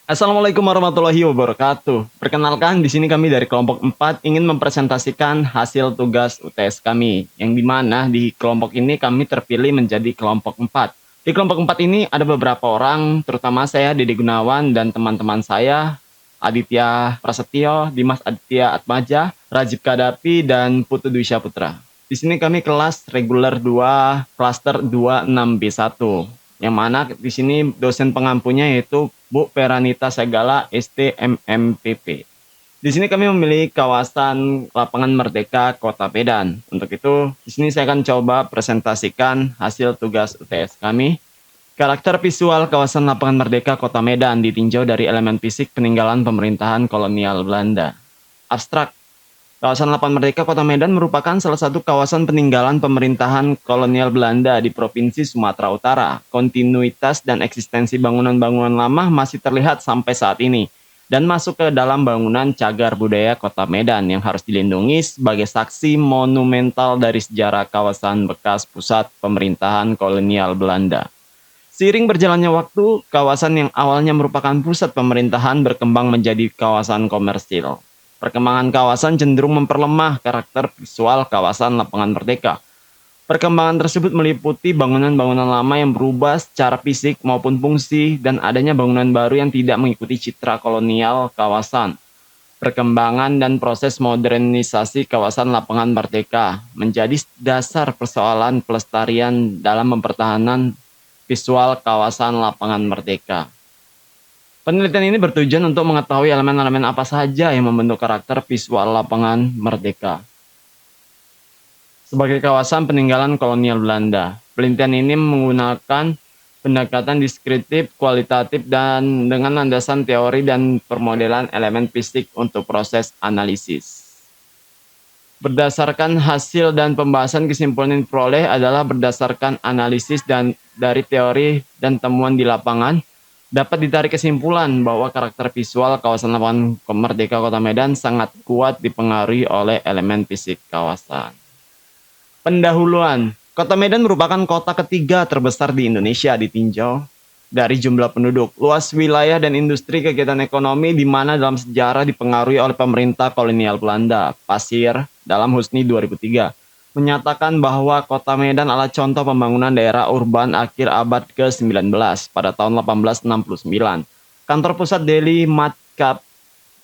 Assalamualaikum warahmatullahi wabarakatuh. Perkenalkan, di sini kami dari kelompok 4 ingin mempresentasikan hasil tugas UTS kami, yang dimana di kelompok ini kami terpilih menjadi kelompok 4. Di kelompok 4 ini ada beberapa orang, terutama saya, Dede Gunawan, dan teman-teman saya, Aditya Prasetyo, Dimas Aditya Atmaja, Rajib Kadapi, dan Putu Dwi Syaputra. Di sini kami kelas reguler 2, klaster 26B1. Yang mana di sini dosen pengampunya yaitu Bu Peranita Segala STMMPP. Di sini kami memilih kawasan Lapangan Merdeka Kota Medan. Untuk itu, di sini saya akan coba presentasikan hasil tugas UTS kami. Karakter visual kawasan Lapangan Merdeka Kota Medan ditinjau dari elemen fisik peninggalan pemerintahan kolonial Belanda. Abstrak. Kawasan Lapangan Merdeka Kota Medan merupakan salah satu kawasan peninggalan pemerintahan kolonial Belanda di Provinsi Sumatera Utara. Kontinuitas dan eksistensi bangunan-bangunan lama masih terlihat sampai saat ini dan masuk ke dalam bangunan cagar budaya Kota Medan yang harus dilindungi sebagai saksi monumental dari sejarah kawasan bekas pusat pemerintahan kolonial Belanda. Seiring berjalannya waktu, kawasan yang awalnya merupakan pusat pemerintahan berkembang menjadi kawasan komersil. Perkembangan kawasan cenderung memperlemah karakter visual kawasan Lapangan Merdeka. Perkembangan tersebut meliputi bangunan-bangunan lama yang berubah secara fisik maupun fungsi dan adanya bangunan baru yang tidak mengikuti citra kolonial kawasan. Perkembangan dan proses modernisasi kawasan Lapangan Merdeka menjadi dasar persoalan pelestarian dalam mempertahankan visual kawasan Lapangan Merdeka. Penelitian ini bertujuan untuk mengetahui elemen-elemen apa saja yang membentuk karakter visual Lapangan Merdeka sebagai kawasan peninggalan kolonial Belanda. Penelitian ini menggunakan pendekatan deskriptif, kualitatif, dan dengan landasan teori dan permodelan elemen fisik untuk proses analisis. Berdasarkan hasil dan pembahasan, kesimpulan yang diperoleh adalah berdasarkan analisis dan dari teori dan temuan di lapangan, dapat ditarik kesimpulan bahwa karakter visual kawasan Lapangan Merdeka Kota Medan sangat kuat dipengaruhi oleh elemen fisik kawasan. Pendahuluan. Kota Medan merupakan kota ketiga terbesar di Indonesia ditinjau dari jumlah penduduk, luas wilayah, dan industri kegiatan ekonomi di mana dalam sejarah dipengaruhi oleh pemerintah kolonial Belanda. Pasir dalam Husni 2003 menyatakan bahwa Kota Medan adalah contoh pembangunan daerah urban akhir abad ke-19 pada tahun 1869. Kantor pusat Delhi Madhya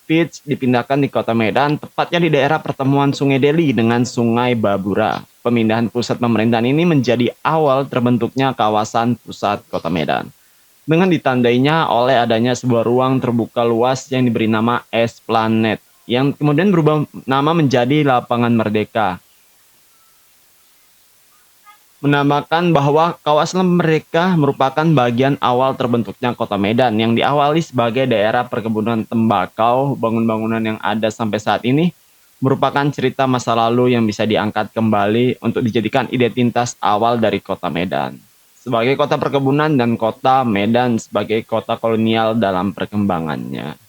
Pradesh dipindahkan di Kota Medan, tepatnya di daerah pertemuan Sungai Delhi dengan Sungai Babura. Pemindahan pusat pemerintahan ini menjadi awal terbentuknya kawasan pusat Kota Medan, dengan ditandainya oleh adanya sebuah ruang terbuka luas yang diberi nama Esplanade, yang kemudian berubah nama menjadi Lapangan Merdeka. Menambahkan bahwa kawasan mereka merupakan bagian awal terbentuknya Kota Medan yang diawali sebagai daerah perkebunan tembakau. Bangunan-bangunan yang ada sampai saat ini merupakan cerita masa lalu yang bisa diangkat kembali untuk dijadikan identitas awal dari Kota Medan sebagai kota perkebunan dan Kota Medan sebagai kota kolonial dalam perkembangannya.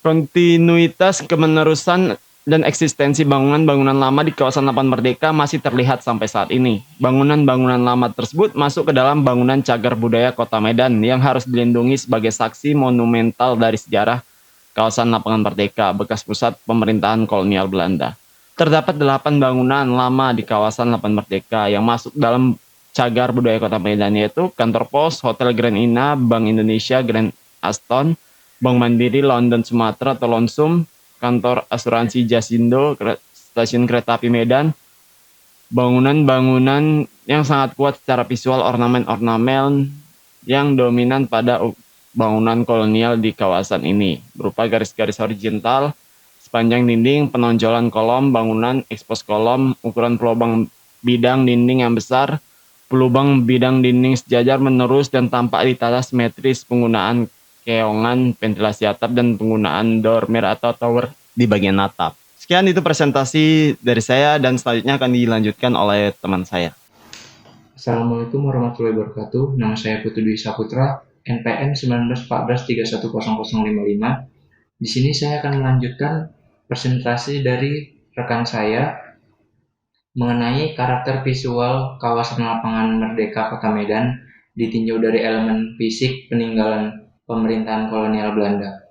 Kontinuitas kemenerusan dan eksistensi bangunan-bangunan lama di kawasan Lapangan Merdeka masih terlihat sampai saat ini. Bangunan-bangunan lama tersebut masuk ke dalam bangunan cagar budaya Kota Medan yang harus dilindungi sebagai saksi monumental dari sejarah kawasan Lapangan Merdeka, bekas pusat pemerintahan kolonial Belanda. Terdapat 8 bangunan lama di kawasan Lapangan Merdeka yang masuk dalam cagar budaya Kota Medan, yaitu Kantor Pos, Hotel Grand Ina, Bank Indonesia, Grand Aston, Bank Mandiri, London Sumatera atau Lonsum, Kantor Asuransi Jasindo, Stasiun Kereta Api Medan. Bangunan-bangunan yang sangat kuat secara visual, ornamen-ornamen yang dominan pada bangunan kolonial di kawasan ini, berupa garis-garis horizontal sepanjang dinding, penonjolan kolom bangunan, ekspos kolom, ukuran pelubang bidang dinding yang besar, pelubang bidang dinding sejajar menerus dan tampak ditata simetris, penggunaan keongan, ventilasi atap, dan penggunaan dormer atau tower di bagian atap. Sekian itu presentasi dari saya dan selanjutnya akan dilanjutkan oleh teman saya. Assalamualaikum warahmatullahi wabarakatuh. Nama saya Putu Dwi Saputra, NPM 1914310055. Di sini saya akan melanjutkan presentasi dari rekan saya mengenai karakter visual kawasan Lapangan Merdeka Kota Medan ditinjau dari elemen fisik peninggalan pemerintahan kolonial Belanda.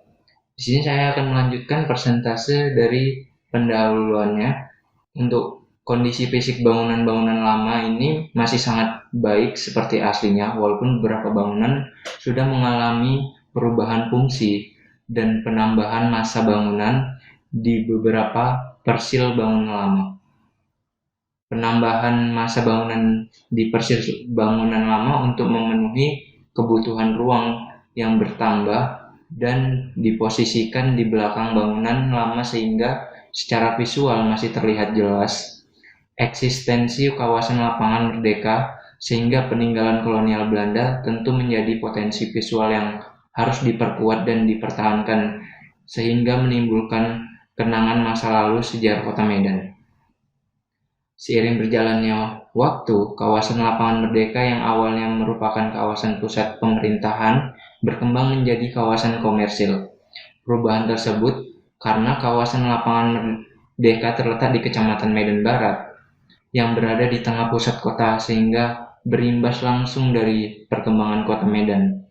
Di sini saya akan melanjutkan persentase dari pendahuluannya. Untuk kondisi fisik bangunan-bangunan lama ini masih sangat baik seperti aslinya, walaupun beberapa bangunan sudah mengalami perubahan fungsi dan penambahan massa bangunan di beberapa persil bangunan lama. Penambahan massa bangunan di persil bangunan lama untuk memenuhi kebutuhan ruang yang bertambah dan diposisikan di belakang bangunan lama sehingga secara visual masih terlihat jelas eksistensi kawasan lapangan Merdeka, sehingga peninggalan kolonial Belanda tentu menjadi potensi visual yang harus diperkuat dan dipertahankan sehingga menimbulkan kenangan masa lalu sejarah Kota Medan. Seiring berjalannya waktu, kawasan lapangan Merdeka yang awalnya merupakan kawasan pusat pemerintahan berkembang menjadi kawasan komersil. Perubahan tersebut karena kawasan lapangan Merdeka terletak di Kecamatan Medan Barat yang berada di tengah pusat kota sehingga berimbas langsung dari perkembangan Kota Medan.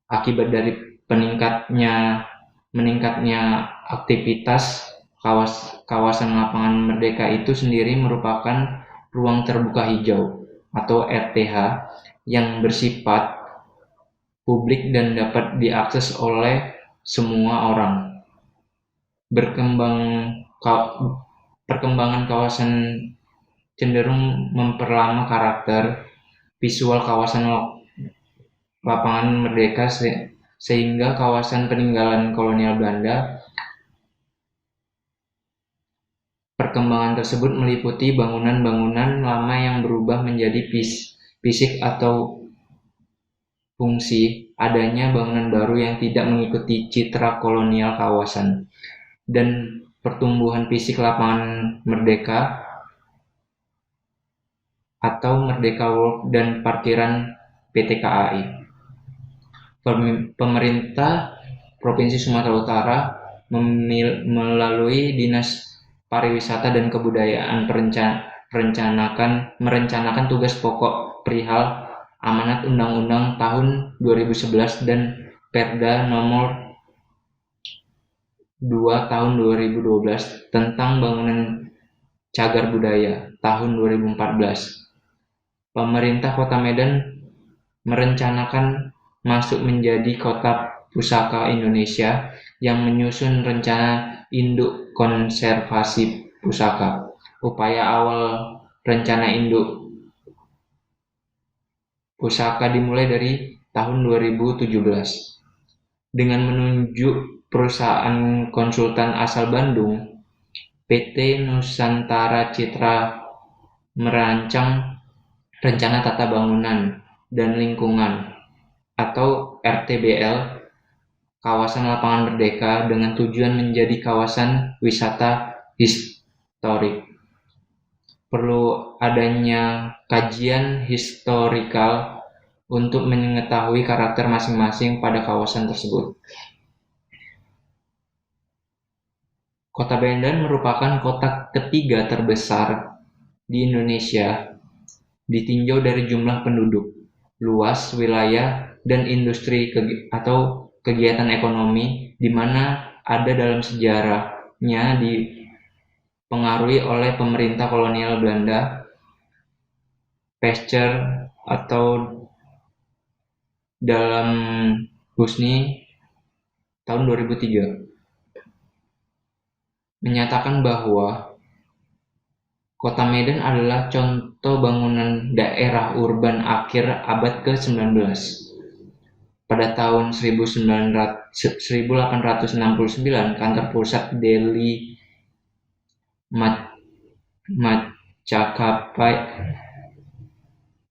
Akibat dari meningkatnya aktivitas kawasan lapangan Merdeka itu sendiri merupakan ruang terbuka hijau atau RTH yang bersifat publik dan dapat diakses oleh semua orang. Perkembangan kawasan cenderung memperlama karakter visual kawasan lapangan Merdeka sehingga kawasan peninggalan kolonial Belanda. Perkembangan tersebut meliputi bangunan-bangunan lama yang berubah menjadi fisik atau fungsi, adanya bangunan baru yang tidak mengikuti citra kolonial kawasan, dan pertumbuhan fisik lapangan Merdeka atau Merdeka World dan parkiran PT KAI. Pemerintah Provinsi Sumatera Utara melalui Dinas Pariwisata dan Kebudayaan merencanakan tugas pokok perihal amanat Undang-Undang tahun 2011 dan Perda nomor 2 tahun 2012 tentang bangunan cagar budaya tahun 2014. Pemerintah Kota Medan merencanakan masuk menjadi kota pusaka Indonesia yang menyusun rencana induk konservasi pusaka. Upaya awal rencana induk pusaka dimulai dari tahun 2017 dengan menunjuk perusahaan konsultan asal Bandung, PT Nusantara Citra, merancang rencana tata bangunan dan lingkungan atau RTBL kawasan lapangan Merdeka dengan tujuan menjadi kawasan wisata historik. Perlu adanya kajian historikal untuk mengetahui karakter masing-masing pada kawasan tersebut. Kota Medan merupakan kota ketiga terbesar di Indonesia ditinjau dari jumlah penduduk, luas wilayah, dan industri atau kegiatan ekonomi, di mana ada dalam sejarahnya dipengaruhi oleh pemerintah kolonial Belanda, Pasteur atau dalam Husni tahun 2003 menyatakan bahwa Kota Medan adalah contoh bangunan daerah urban akhir abad ke-19. Pada tahun 1869, kantor pusat Delhi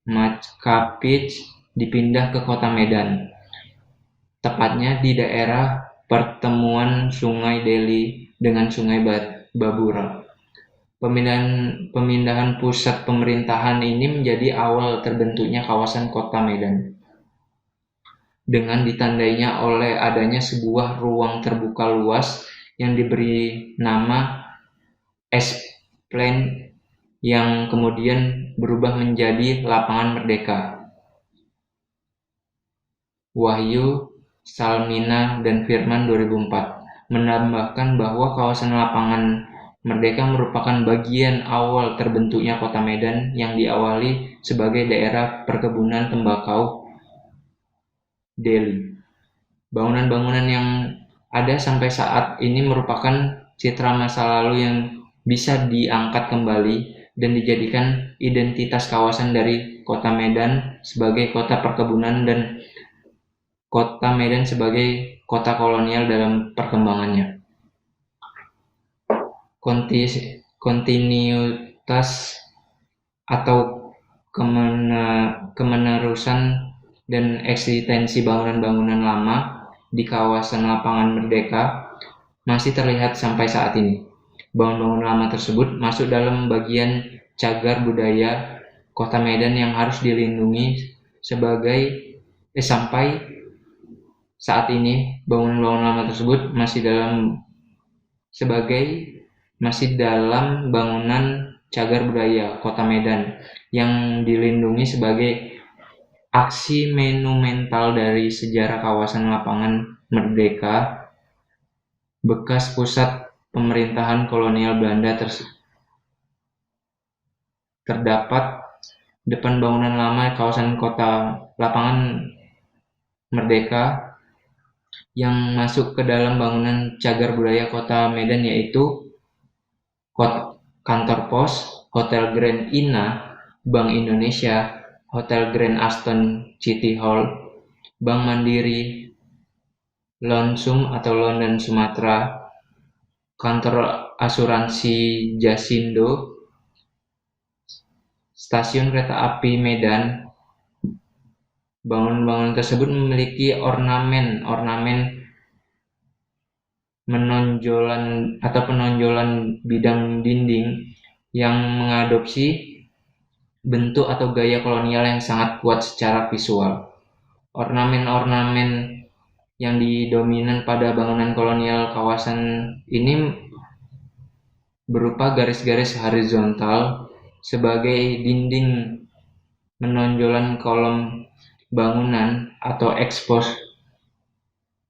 Majapahit dipindah ke Kota Medan, tepatnya di daerah pertemuan Sungai Delhi dengan Sungai Babura. Pemindahan pusat pemerintahan ini menjadi awal terbentuknya kawasan Kota Medan, dengan ditandainya oleh adanya sebuah ruang terbuka luas yang diberi nama Esplanade yang kemudian berubah menjadi Lapangan Merdeka. Wahyu Salmina dan Firman 2004 menambahkan bahwa kawasan lapangan Merdeka merupakan bagian awal terbentuknya Kota Medan yang diawali sebagai daerah perkebunan tembakau Delhi. Bangunan-bangunan yang ada sampai saat ini merupakan citra masa lalu yang bisa diangkat kembali dan dijadikan identitas kawasan dari Kota Medan sebagai kota perkebunan dan Kota Medan sebagai kota kolonial dalam perkembangannya. Kontinuitas atau kemenerusan dan eksistensi bangunan-bangunan lama di kawasan lapangan Merdeka masih terlihat sampai saat ini. Bangunan-bangunan lama tersebut masuk dalam bagian cagar budaya Kota Medan yang harus dilindungi sampai saat ini. Bangunan-bangunan lama tersebut masih dalam bangunan cagar budaya Kota Medan yang dilindungi sebagai aksi monumental dari sejarah kawasan lapangan Merdeka, bekas pusat pemerintahan kolonial Belanda. Terdapat depan bangunan lama kawasan kota lapangan Merdeka yang masuk ke dalam bangunan cagar budaya Kota Medan, yaitu kantor pos, Hotel Grand Ina, Bank Indonesia, Hotel Grand Aston City Hall, Bank Mandiri, Lonsum atau London Sumatera, kantor asuransi Jasindo, stasiun kereta api Medan. Bangunan-bangunan tersebut memiliki ornamen penonjolan bidang dinding yang mengadopsi bentuk atau gaya kolonial yang sangat kuat secara visual. Ornamen-ornamen yang didominan pada bangunan kolonial kawasan ini berupa garis-garis horizontal sebagai dinding menonjolan kolom bangunan atau expose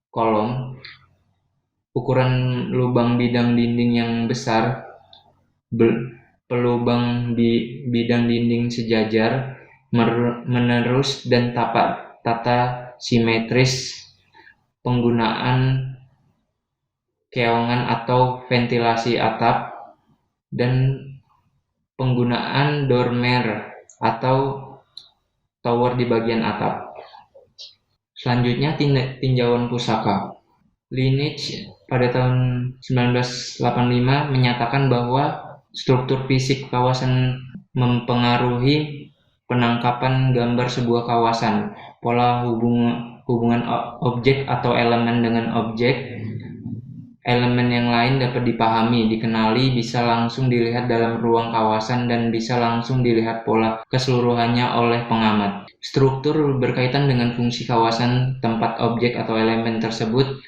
kolom, ukuran lubang bidang dinding yang besar, pelubang bidang dinding sejajar, menerus dan tata simetris, penggunaan keongan atau ventilasi atap, dan penggunaan dormer atau tower di bagian atap. Selanjutnya tinjauan pusaka. Lineage pada tahun 1985 menyatakan bahwa struktur fisik kawasan mempengaruhi penangkapan gambar sebuah kawasan. Pola hubungan objek atau elemen dengan objek, elemen yang lain dapat dipahami, dikenali, bisa langsung dilihat dalam ruang kawasan, dan bisa langsung dilihat pola keseluruhannya oleh pengamat. Struktur berkaitan dengan fungsi kawasan tempat objek atau elemen tersebut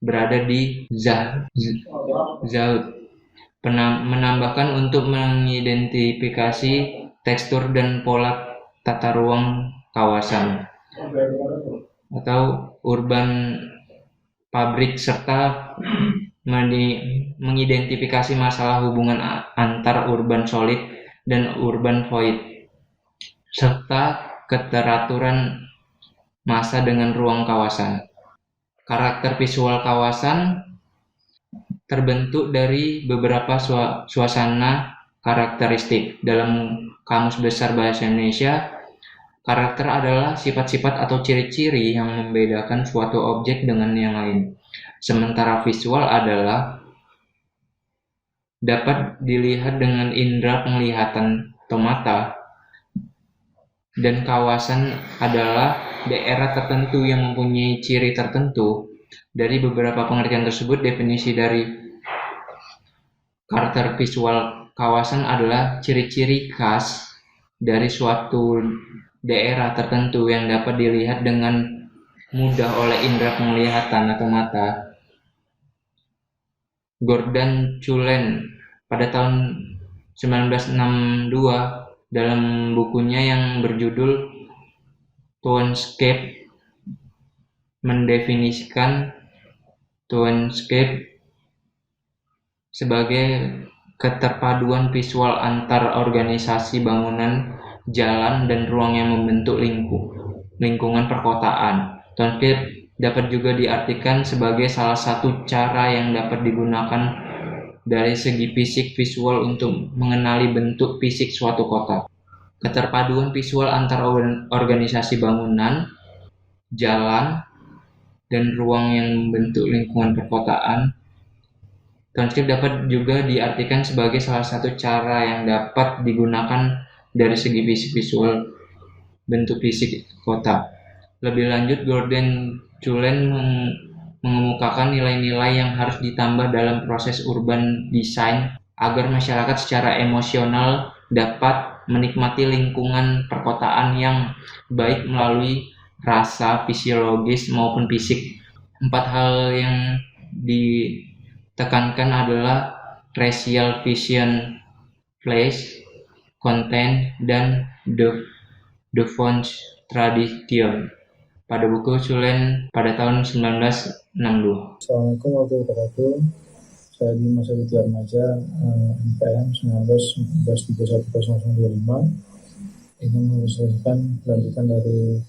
berada di Zout. Menambahkan untuk mengidentifikasi tekstur dan pola tata ruang kawasan atau urban pabrik, serta mengidentifikasi masalah hubungan antar urban solid dan urban void, serta keteraturan massa dengan ruang kawasan. Karakter visual kawasan terbentuk dari beberapa suasana karakteristik. Dalam Kamus Besar Bahasa Indonesia, karakter adalah sifat-sifat atau ciri-ciri yang membedakan suatu objek dengan yang lain. Sementara visual adalah dapat dilihat dengan indera penglihatan atau mata, dan kawasan adalah daerah tertentu yang mempunyai ciri tertentu. Dari beberapa pengertian tersebut, definisi dari karakter visual kawasan adalah ciri-ciri khas dari suatu daerah tertentu yang dapat dilihat dengan mudah oleh indera penglihatan atau mata. Gordon Cullen pada tahun 1962 dalam bukunya yang berjudul Townscape mendefinisikan Townscape sebagai keterpaduan visual antar organisasi bangunan, jalan, dan ruang yang membentuk lingkungan perkotaan. Townscape dapat juga diartikan sebagai salah satu cara yang dapat digunakan dari segi fisik visual untuk mengenali bentuk fisik suatu kota. Keterpaduan visual antar organisasi bangunan, jalan, dan ruang yang membentuk lingkungan perkotaan. Townscape dapat juga diartikan sebagai salah satu cara yang dapat digunakan dari segi fisik visual bentuk fisik kota. Lebih lanjut, Gordon Cullen mengemukakan nilai-nilai yang harus ditambah dalam proses urban design agar masyarakat secara emosional dapat menikmati lingkungan perkotaan yang baik melalui rasa, fisiologis maupun fisik. 4 hal yang ditekankan adalah racial vision, place, content, dan the fonts tradition pada buku Cullen pada tahun 1962. Assalamualaikum warahmatullahi wabarakatuh. Saya Dimas Aditya Remaja, NPM 19-31.025, ingin menyelesaikan kelanjutan dari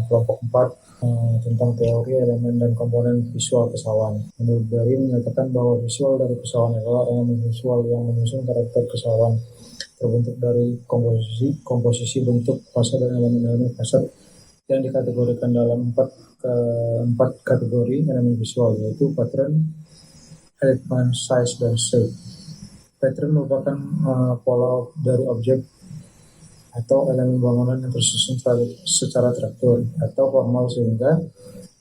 kelompok 4 tentang teori elemen dan komponen visual pesawat. Menurut Berry menyatakan bahwa visual dari pesawat adalah elemen visual yang menyusun karakter pesawat, terbentuk dari komposisi bentuk fasad dan elemen-elemen fasad yang dikategorikan dalam empat kategori elemen visual, yaitu pattern, element, size, dan shape. Pattern merupakan pola dari objek atau elemen bangunan yang tersusun secara teratur atau formal sehingga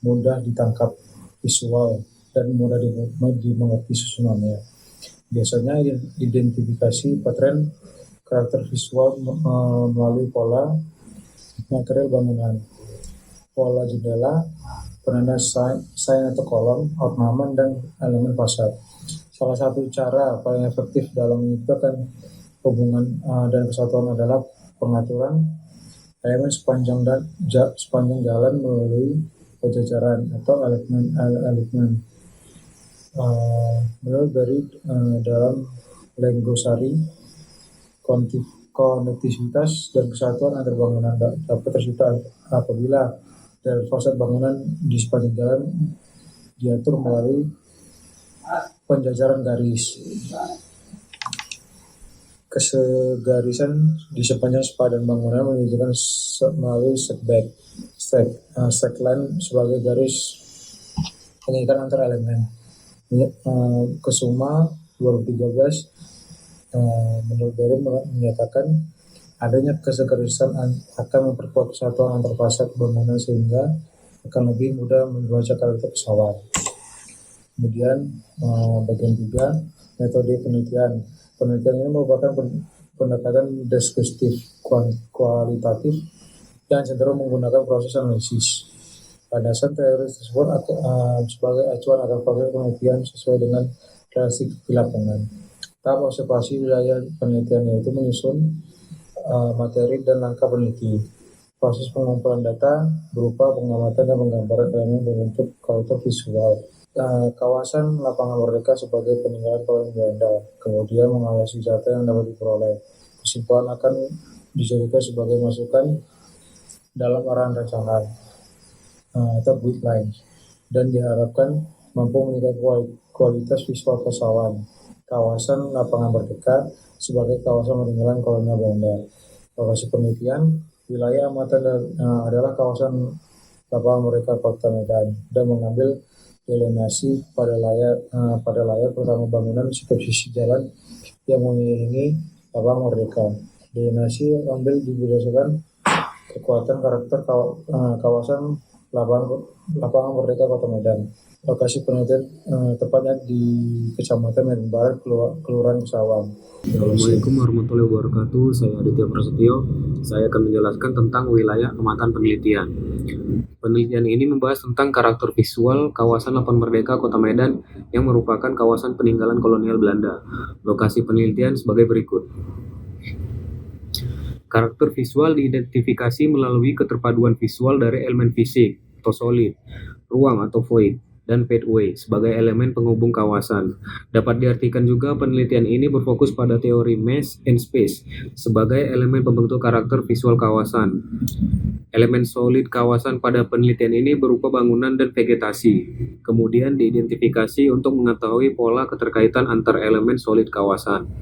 mudah ditangkap visual dan mudah dimengerti susunannya. Biasanya identifikasi pattern karakter visual melalui pola material bangunan, pola jendela, penanda sign atau kolom, ornamen, dan elemen fasad. Salah satu cara paling efektif dalam menciptakan hubungan dan kesatuan adalah pengaturan elemen sepanjang jalan melalui pejajaran atau elemen. Menurut dari dalam Lenggosari, konektivitas dan kesatuan antar bangunan dapat tercipta apabila dari fasad bangunan di sepanjang jalan diatur melalui penjajaran garis. Kesegarisan di sepanjang sepadan bangunan menunjukkan melalui slackline sebagai garis pengikat antar elemen. Kesuma 2013 menurut Berry menyatakan adanya kesegarisan akan memperkuat kesatuan antar fasad bangunan sehingga akan lebih mudah membaca karakter pesawat. Kemudian bagian 3, metode penelitian. Penelitian ini merupakan pendekatan deskriptif kualitatif yang cenderung menggunakan proses analisis. Pada dasar teori tersebut sebagai acuan agar proses penelitian sesuai dengan realistik di lapangan. Tahap observasi wilayah penelitian yaitu menyusun materi dan langkah peneliti. Proses pengumpulan data berupa pengamatan dan penggambaran elemen berbentuk karakter visual. Kawasan Lapangan Merdeka sebagai peninggalan koloni Belanda, kemudian mengawasi data yang dapat diperoleh. Kesimpulan akan dijadikan sebagai masukan dalam arahan rencana atau guideline, dan diharapkan mampu meningkatkan kualitas visual pesawat. Kawasan Lapangan Merdeka sebagai kawasan peninggalan koloni Belanda. Lokasi penelitian, wilayah amatan adalah kawasan Lapangan Merdeka Kota Medan dan mengambil delineasi pada layar pertama bangunan setiap sisi jalan yang mengelilingi Lapangan Merdeka. Delineasi ambil berdasarkan kekuatan karakter kawasan Lapangan Merdeka Kota Medan. Lokasi penelitian tepatnya di Kecamatan Medan Barat, Kelurahan Kesawan. Assalamualaikum warahmatullahi wabarakatuh. Saya Aditya Prasetyo. Saya akan menjelaskan tentang wilayah amatan penelitian. Penelitian ini membahas tentang karakter visual kawasan Lapangan Merdeka Kota Medan yang merupakan kawasan peninggalan kolonial Belanda. Lokasi penelitian sebagai berikut. Karakter visual diidentifikasi melalui keterpaduan visual dari elemen fisik, atau solid, ruang atau void, dan pathway sebagai elemen penghubung kawasan. Dapat diartikan juga penelitian ini berfokus pada teori mass and space sebagai elemen pembentuk karakter visual kawasan. Elemen solid kawasan pada penelitian ini berupa bangunan dan vegetasi. Kemudian diidentifikasi untuk mengetahui pola keterkaitan antar elemen solid kawasan.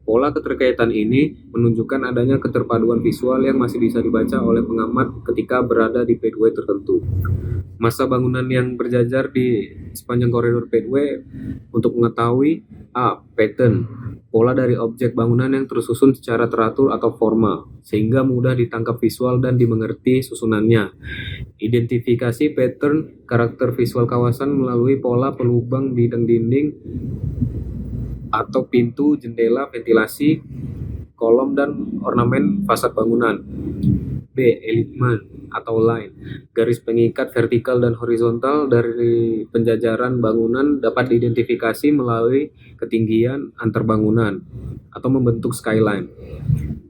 Pola keterkaitan ini menunjukkan adanya keterpaduan visual yang masih bisa dibaca oleh pengamat ketika berada di pathway tertentu. Massa bangunan yang berjajar di sepanjang koridor pathway untuk mengetahui pattern, pola dari objek bangunan yang tersusun secara teratur atau formal, sehingga mudah ditangkap visual dan dimengerti susunannya. Identifikasi pattern karakter visual kawasan melalui pola pelubang bidang dinding atau pintu, jendela, ventilasi, kolom, dan ornamen fasad bangunan. B. Alignment atau line. Garis pengikat vertikal dan horizontal dari penjajaran bangunan dapat diidentifikasi melalui ketinggian antar bangunan atau membentuk skyline.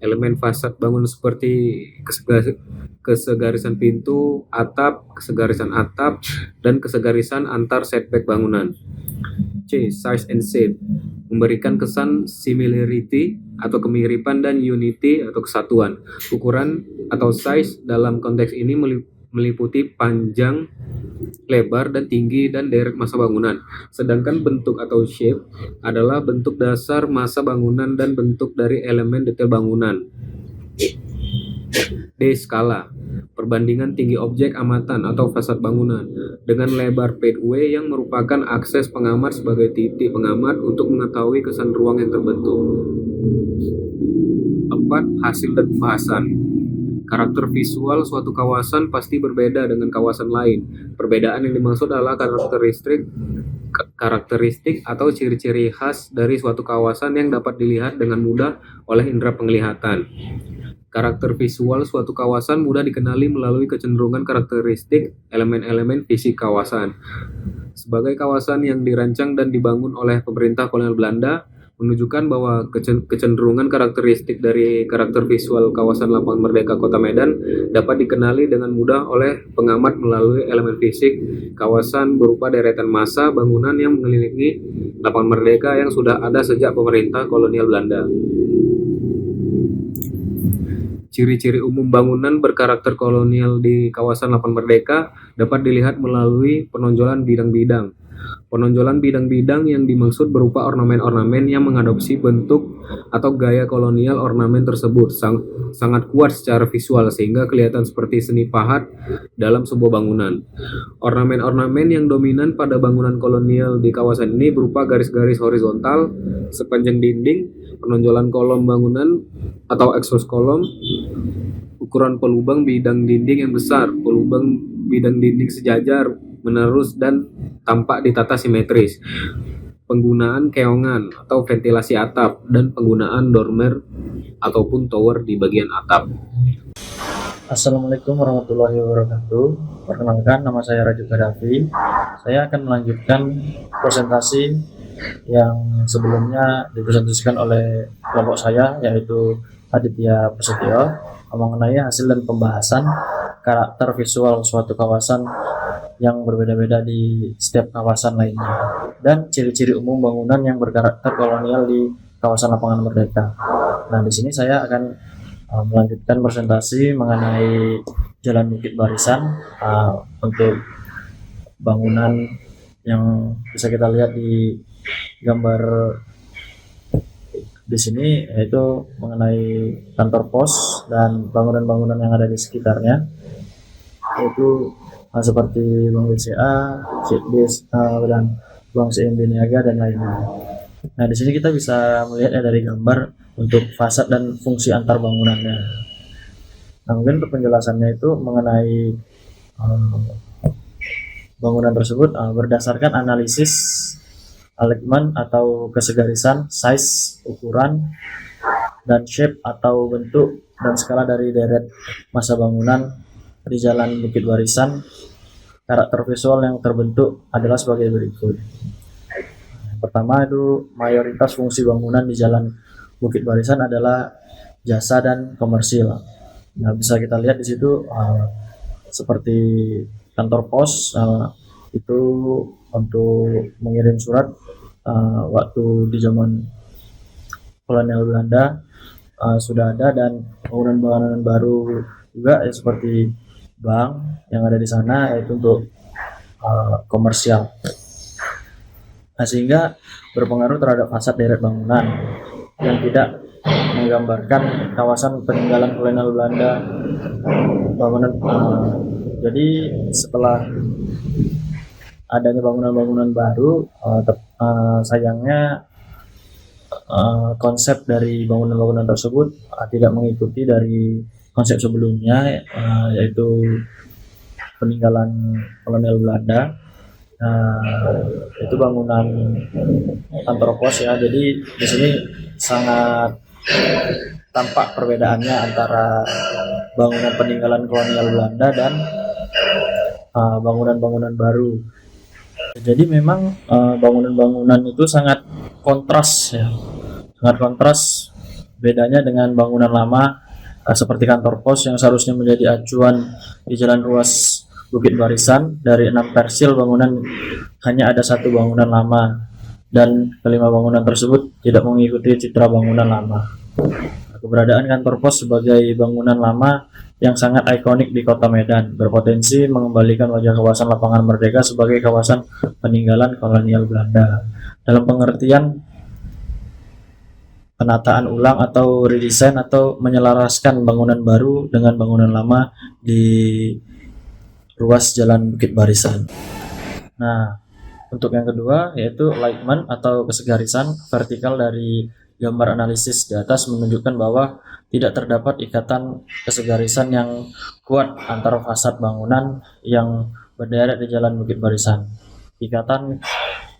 Elemen fasad bangunan seperti kesegarisan pintu, atap, kesegarisan atap, dan kesegarisan antar setback bangunan. C. Size and shape. Memberikan kesan similarity atau kemiripan dan unity atau kesatuan. Ukuran atau size dalam konteks ini meliputi panjang, lebar, dan tinggi dan deret massa bangunan. Sedangkan bentuk atau shape adalah bentuk dasar massa bangunan dan bentuk dari elemen detail bangunan. D. Skala. Perbandingan tinggi objek amatan atau fasad bangunan dengan lebar pathway yang merupakan akses pengamat sebagai titik pengamat untuk mengetahui kesan ruang yang terbentuk. 4. Hasil dan pembahasan. Karakter visual suatu kawasan pasti berbeda dengan kawasan lain. Perbedaan yang dimaksud adalah karakteristik atau ciri-ciri khas dari suatu kawasan yang dapat dilihat dengan mudah oleh indera penglihatan. Karakter visual suatu kawasan mudah dikenali melalui kecenderungan karakteristik elemen-elemen fisik kawasan. Sebagai kawasan yang dirancang dan dibangun oleh pemerintah kolonial Belanda, menunjukkan bahwa kecenderungan karakteristik dari karakter visual kawasan Lapangan Merdeka Kota Medan dapat dikenali dengan mudah oleh pengamat melalui elemen fisik kawasan berupa deretan massa bangunan yang mengelilingi Lapangan Merdeka yang sudah ada sejak pemerintah kolonial Belanda. Ciri-ciri umum bangunan berkarakter kolonial di kawasan Lapangan Merdeka dapat dilihat melalui penonjolan bidang-bidang. Penonjolan bidang-bidang yang dimaksud berupa ornamen-ornamen yang mengadopsi bentuk atau gaya kolonial. Ornamen tersebut sangat kuat secara visual sehingga kelihatan seperti seni pahat dalam sebuah bangunan. Ornamen-ornamen yang dominan pada bangunan kolonial di kawasan ini berupa garis-garis horizontal sepanjang dinding, penonjolan kolom bangunan atau ekspos kolom, ukuran pelubang bidang dinding yang besar, pelubang bidang dinding sejajar, menerus, dan tampak ditata simetris, penggunaan keongan atau ventilasi atap, dan penggunaan dormer ataupun tower di bagian atap. Assalamualaikum warahmatullahi wabarakatuh. Perkenalkan, nama saya Raju Gaddafi. Saya akan melanjutkan presentasi yang sebelumnya dipresentasikan oleh kelompok saya, yaitu Aditya Prasetyo, mengenai hasil dan pembahasan karakter visual suatu kawasan yang berbeda-beda di setiap kawasan lainnya, dan ciri-ciri umum bangunan yang berkarakter kolonial di kawasan Lapangan Merdeka. Nah, di sini saya akan melanjutkan presentasi mengenai Jalan Bukit Barisan untuk bangunan yang bisa kita lihat di gambar di sini, yaitu mengenai kantor pos dan bangunan-bangunan yang ada di sekitarnya, yaitu seperti Bank BCA, Citbis, dan Bank CIMB Niaga dan lainnya. Nah, di sini kita bisa melihat dari gambar untuk fasad dan fungsi antar bangunannya. Nah, mungkin untuk penjelasannya itu mengenai bangunan tersebut berdasarkan analisis alignment atau kesegarisan, size, ukuran, dan shape atau bentuk dan skala dari deret massa bangunan di Jalan Bukit Barisan. Karakter visual yang terbentuk adalah sebagai berikut. Pertama, itu mayoritas fungsi bangunan di Jalan Bukit Barisan adalah jasa dan komersil. Nah, bisa kita lihat di situ seperti kantor pos, itu untuk mengirim surat waktu di zaman kolonial Belanda sudah ada, dan bangunan-bangunan baru juga seperti bank yang ada di sana, yaitu untuk komersial. Nah, sehingga berpengaruh terhadap fasad deret bangunan yang tidak menggambarkan kawasan peninggalan kolonial Belanda. Bangunan jadi setelah adanya bangunan-bangunan baru, sayangnya konsep dari bangunan-bangunan tersebut tidak mengikuti dari konsep sebelumnya, yaitu peninggalan kolonial Belanda. Itu bangunan kantor pos ya. Jadi di sini sangat tampak perbedaannya antara bangunan peninggalan kolonial Belanda dan bangunan-bangunan baru. Jadi memang bangunan-bangunan itu sangat kontras ya, sangat kontras bedanya dengan bangunan lama seperti kantor pos yang seharusnya menjadi acuan di Jalan Ruas Bukit Barisan. Dari 6 persil bangunan hanya ada 1 bangunan lama, dan kelima bangunan tersebut tidak mengikuti citra bangunan lama. Keberadaan kantor pos sebagai bangunan lama yang sangat ikonik di kota Medan berpotensi mengembalikan wajah kawasan Lapangan Merdeka sebagai kawasan peninggalan kolonial Belanda dalam pengertian penataan ulang atau redesign atau menyelaraskan bangunan baru dengan bangunan lama di ruas Jalan Bukit Barisan. Nah, untuk yang kedua yaitu alignment atau kesegarisan vertikal dari gambar analisis di atas menunjukkan bahwa tidak terdapat ikatan kesegarisan yang kuat antara fasad bangunan yang berderet di Jalan Bukit Barisan. Ikatan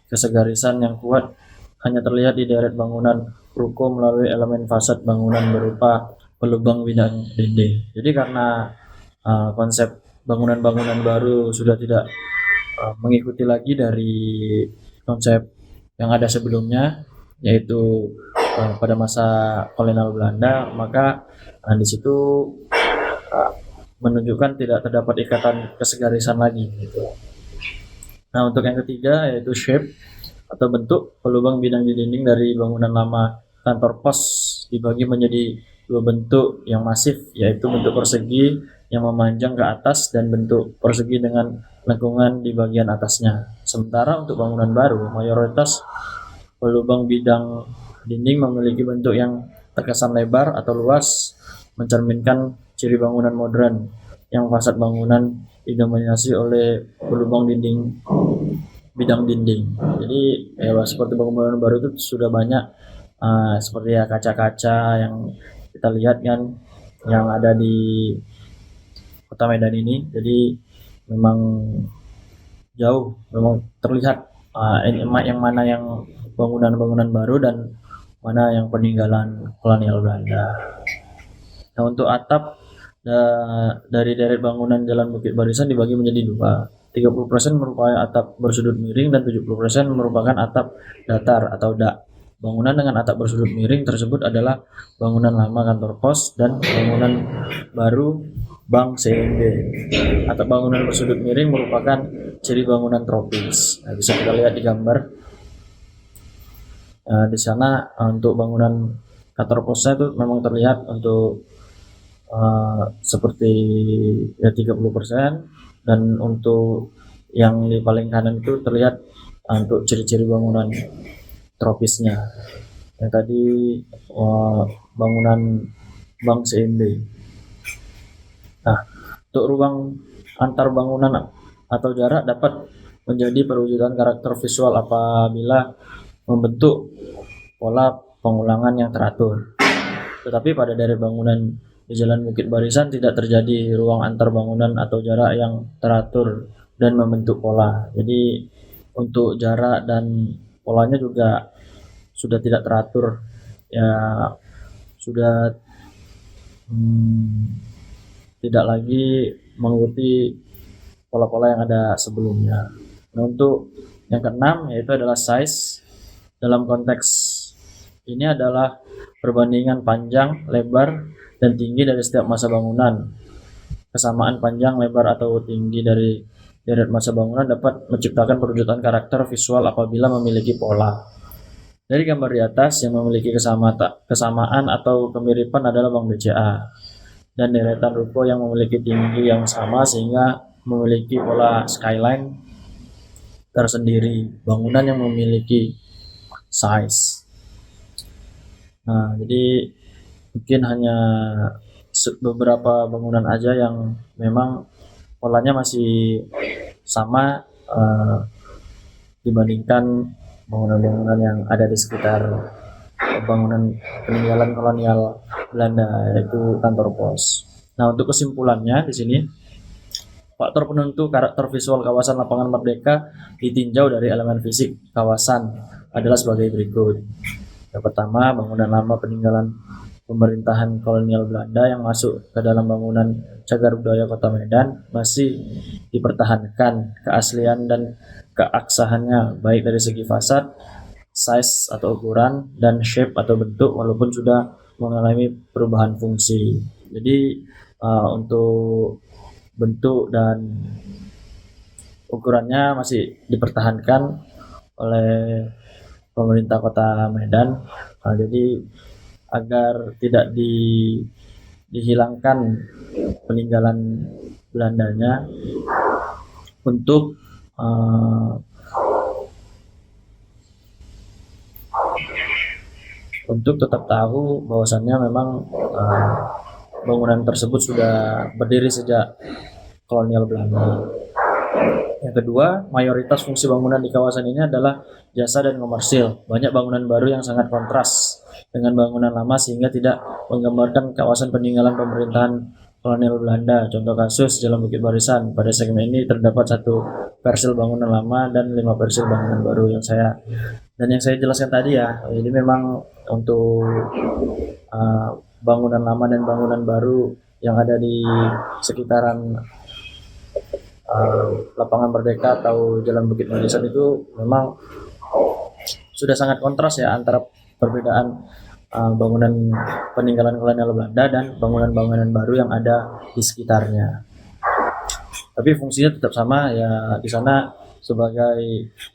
kesegarisan yang kuat hanya terlihat di deret bangunan ruko melalui elemen fasad bangunan berupa pelubang bidang dinding. Jadi karena konsep bangunan-bangunan baru sudah tidak mengikuti lagi dari konsep yang ada sebelumnya, yaitu pada masa kolonial Belanda, maka di situ menunjukkan tidak terdapat ikatan kesegarisan lagi gitu. Nah, untuk yang ketiga yaitu shape atau bentuk pelubang bidang di dinding dari bangunan lama kantor pos dibagi menjadi 2 bentuk yang masif, yaitu bentuk persegi yang memanjang ke atas dan bentuk persegi dengan lengkungan di bagian atasnya. Sementara untuk bangunan baru, mayoritas pelubang bidang dinding memiliki bentuk yang terkesan lebar atau luas, mencerminkan ciri bangunan modern yang fasad bangunan didominasi oleh pelubang dinding bidang dinding. Jadi seperti bangunan baru itu sudah banyak seperti ya kaca-kaca yang kita lihat kan yang ada di Kota Medan ini. Jadi memang jauh memang terlihat yang mana yang bangunan-bangunan baru dan mana yang peninggalan kolonial Belanda. Nah, untuk atap dari deret bangunan Jalan Bukit Barisan dibagi menjadi 2. 30% merupakan atap bersudut miring dan 70% merupakan atap datar atau dak. Bangunan dengan atap bersudut miring tersebut adalah bangunan lama kantor pos dan bangunan baru Bank CMB. Atap bangunan bersudut miring merupakan ciri bangunan tropis. Nah, bisa kita lihat di gambar. Di sana untuk bangunan kantor posnya itu memang terlihat untuk seperti ya 30%, dan untuk yang di paling kanan itu terlihat untuk ciri-ciri bangunan tropisnya. Yang tadi bangunan Bank CMB. Nah, untuk ruang antar bangunan atau jarak dapat menjadi perwujudan karakter visual apabila membentuk pola pengulangan yang teratur. Tetapi pada deret bangunan di Jalan Bukit Barisan tidak terjadi ruang antar bangunan atau jarak yang teratur dan membentuk pola. Jadi untuk jarak dan polanya juga sudah tidak teratur, ya sudah tidak lagi mengikuti pola-pola yang ada sebelumnya. Nah, untuk yang keenam yaitu adalah size. Dalam konteks ini adalah perbandingan panjang, lebar, dan tinggi dari setiap masa bangunan. kesamaan panjang, lebar, atau tinggi dari deret massa bangunan dapat menciptakan perwujudan karakter visual apabila memiliki pola. Dari gambar di atas, yang memiliki kesamaan atau kemiripan adalah Bank BCA, dan deretan ruko yang memiliki tinggi yang sama sehingga memiliki pola skyline tersendiri, bangunan yang memiliki size. Nah, jadi mungkin hanya beberapa bangunan aja yang memang polanya masih sama dibandingkan bangunan-bangunan yang ada di sekitar bangunan peninggalan kolonial Belanda, yaitu kantor pos. Nah, untuk kesimpulannya di sini, faktor penentu karakter visual kawasan Lapangan Merdeka ditinjau dari elemen fisik kawasan adalah sebagai berikut. Yang pertama, bangunan lama peninggalan pemerintahan kolonial Belanda yang masuk ke dalam bangunan cagar budaya Kota Medan masih dipertahankan keaslian dan keabsahannya, baik dari segi fasad, size atau ukuran, dan shape atau bentuk, walaupun sudah mengalami perubahan fungsi. Jadi untuk bentuk dan ukurannya masih dipertahankan oleh pemerintah Kota Medan. Jadi agar tidak dihilangkan peninggalan Belandanya, untuk tetap tahu bahwasannya memang bangunan tersebut sudah berdiri sejak kolonial Belanda. Yang kedua, mayoritas fungsi bangunan di kawasan ini adalah jasa dan komersil. Banyak bangunan baru yang sangat kontras dengan bangunan lama sehingga tidak menggambarkan kawasan peninggalan pemerintahan kolonial Belanda. Contoh kasus Jalan Bukit Barisan. Pada segmen ini terdapat 1 persil bangunan lama dan 5 persil bangunan baru yang saya jelaskan tadi ya. Ini memang untuk bangunan lama dan bangunan baru yang ada di sekitaran Lapangan Merdeka atau Jalan Bukit Barisan itu memang sudah sangat kontras ya antara perbedaan bangunan peninggalan kolonial Belanda dan bangunan-bangunan baru yang ada di sekitarnya. Tapi fungsinya tetap sama ya, di sana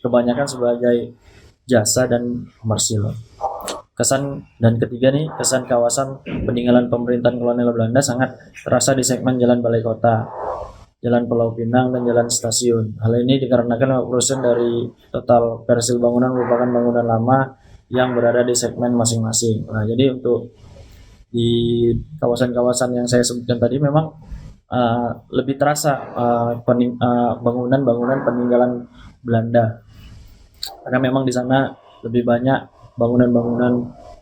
kebanyakan sebagai jasa dan komersil. Kesan dan ketiga nih, kesan kawasan peninggalan pemerintahan kolonial Belanda sangat terasa di segmen Jalan Balai Kota, Jalan Pulau Pinang, dan Jalan Stasiun. Hal ini dikarenakan 50% dari total persil bangunan merupakan bangunan lama yang berada di segmen masing-masing. Nah, jadi untuk di kawasan-kawasan yang saya sebutkan tadi memang lebih terasa bangunan-bangunan peninggalan Belanda, karena memang di sana lebih banyak bangunan-bangunan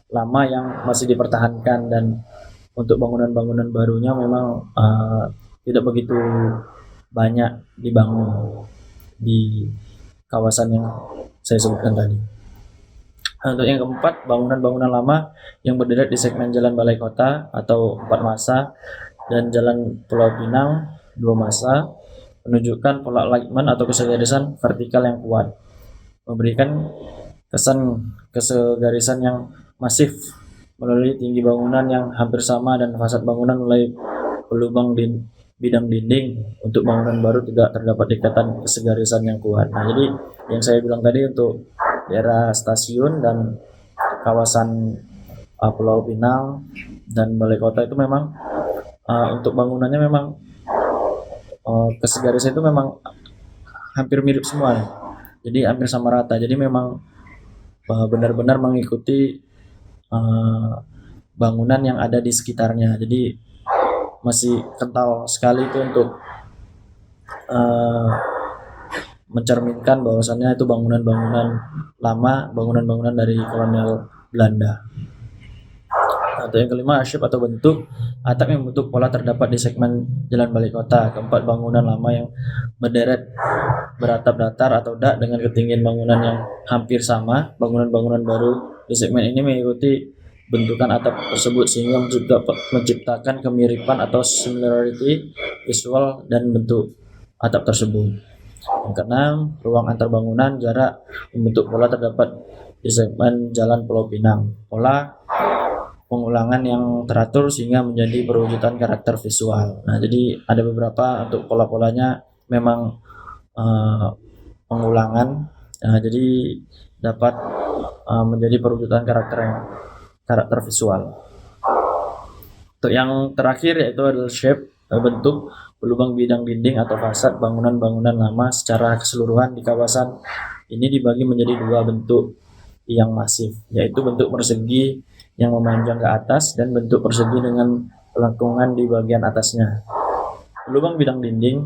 lama yang masih dipertahankan, dan untuk bangunan-bangunan barunya memang tidak begitu banyak dibangun di kawasan yang saya sebutkan tadi. Untuk yang keempat, bangunan-bangunan lama yang berderet di segmen Jalan Balai Kota atau 4 massa dan Jalan Pulau Pinang 2 massa menunjukkan pola alignment atau kesegarisan vertikal yang kuat, memberikan kesan kesegarisan yang masif melalui tinggi bangunan yang hampir sama dan fasad bangunan mulai berlubang di bidang dinding. Untuk bangunan baru tidak terdapat ikatan kesegarisan yang kuat. Nah, jadi yang saya bilang tadi untuk daerah stasiun dan kawasan Pulau Pinang dan Balai Kota itu memang untuk bangunannya memang kesegarisan itu memang hampir mirip semua, jadi hampir sama rata. Jadi memang benar-benar mengikuti bangunan yang ada di sekitarnya. Jadi masih kental sekali itu untuk mencerminkan bahwasannya itu bangunan-bangunan lama, bangunan-bangunan dari kolonial Belanda. Atau yang kelima, shape atau bentuk. Atap yang bentuk pola terdapat di segmen Jalan Balai Kota. Keempat, bangunan lama yang berderet beratap datar atau dak dengan ketinggian bangunan yang hampir sama. Bangunan-bangunan baru di segmen ini mengikuti bentukan atap tersebut sehingga menciptakan kemiripan atau similarity visual dan bentuk atap tersebut. Yang keenam, ruang antar bangunan jarak membentuk pola terdapat di segmen Jalan Pulau Pinang. Pola pengulangan yang teratur sehingga menjadi perwujudan karakter visual. Nah, jadi ada beberapa untuk pola-polanya memang pengulangan. Nah, jadi dapat menjadi perwujudan karakter visual. Untuk yang terakhir yaitu adalah shape, bentuk berlubang bidang dinding atau fasad bangunan-bangunan lama secara keseluruhan di kawasan ini dibagi menjadi dua bentuk yang masif, yaitu bentuk persegi yang memanjang ke atas dan bentuk persegi dengan pelengkungan di bagian atasnya. Lubang bidang dinding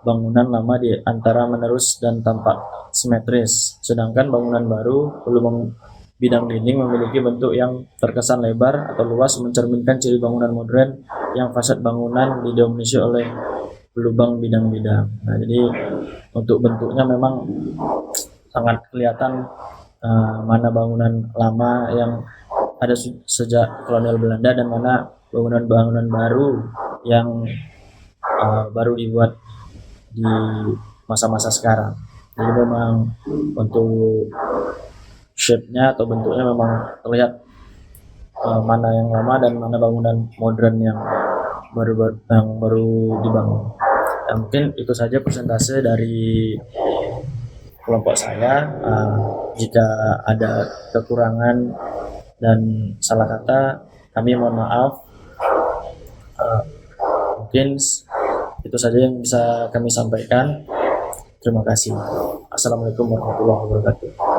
bangunan lama di antara menerus dan tampak simetris, sedangkan bangunan baru lubang bidang dinding memiliki bentuk yang terkesan lebar atau luas mencerminkan ciri bangunan modern yang fasad bangunan didominasi oleh lubang bidang-bidang. Nah, jadi untuk bentuknya memang sangat kelihatan mana bangunan lama yang ada sejak kolonial Belanda dan mana bangunan-bangunan baru yang baru dibuat di masa-masa sekarang. Jadi memang untuk shape-nya atau bentuknya memang terlihat mana yang lama dan mana bangunan modern yang baru dibangun. Dan mungkin itu saja persentase dari kelompok saya. Jika ada kekurangan dan salah kata, kami mohon maaf. Mungkin itu saja yang bisa kami sampaikan. Terima kasih. Assalamualaikum warahmatullahi wabarakatuh.